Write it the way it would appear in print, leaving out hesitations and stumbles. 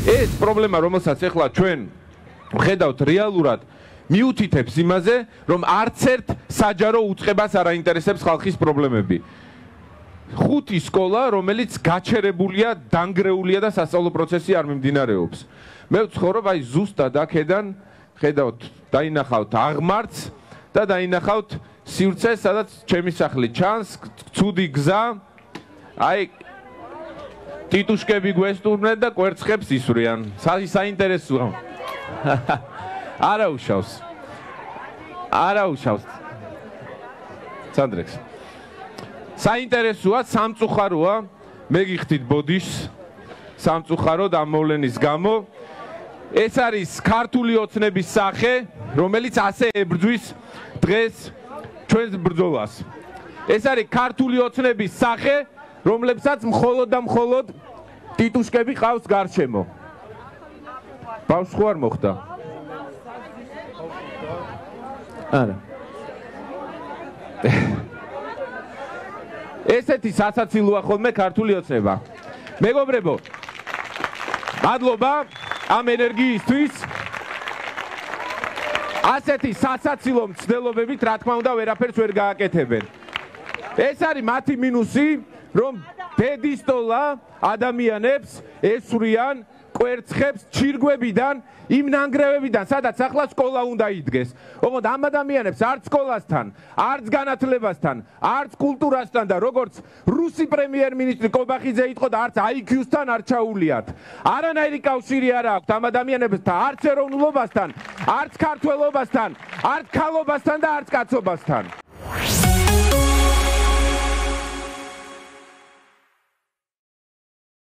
ეს პრობლემა, რომელსაც ახლა ჩვენ ვხედავთ რეალურად, მიუთითებს იმაზე, რომ არც ერთ საჯარო უწყებას არ აინტერესებს ხალხის პრობლემები. 5 სკოლა, რომელიც გაჩერებულია, დანგრეულია და სასწავლო პროცესი არ მიმდინარეობს. მე ვცხოვრობ აი ზუსტად აქედან, ხედავთ, დაინახავთ აღმართს და დაინახავთ სივრცეს, სადაც ჩემი სახლი ჩანს, ცუდი გზა, აი ტიტუშკები გვესტუმრნენ და კვერცხებს ისვრიან. საინტერესოა. არა უშავს. სანდრექს. საინტერესოა, სამწუხაროა, მე გიხდით ბოდიშს, სამწუხაროდ ამ მოვლენის გამო. ეს არის ქართული ოცნების სახე, რომელიც ასე ებრძვის დღეს ჩვენს ბრძოლას. ეს არის ქართული ოცნების სახე, რომლებსაც მხოლოდ და მხოლოდ ტიტუშკები ყავს გარშემო. ბავშვს ხო არ მოხდა? არა. ესეთი სასაცილოა ხოლმე ქართული ოცნება. მეგობრებო, მადლობა ამ ენერგიისთვის. ასეთი სასაცილო მცდელობებით, რა თქმა უნდა, ვერაფერს ვერ გააკეთებენ. ეს არის მათი მინუსი, რომ ბედისტოლა ადამიანებს ესვრიან კვერცხებს ჩირგვებიდან, იმ ნანგრევებიდან, სადაც ახლა სკოლა უნდა იდგეს. ოღონდ ამ ადამიანებს არც სკოლასთან, არც განათლებასთან, არც კულტურასთან და როგორც რუსი პრემიერ-მინისტრი კობახიძე იტყოდა, არც IQ-სთან არ ჩაულიათ. არანაირი კავშირი არ აქვს ამ ადამიანებთან, არც ეროვნულობასთან, არც ქართველობასთან, არც ქალობასთან და არც კაცობასთან.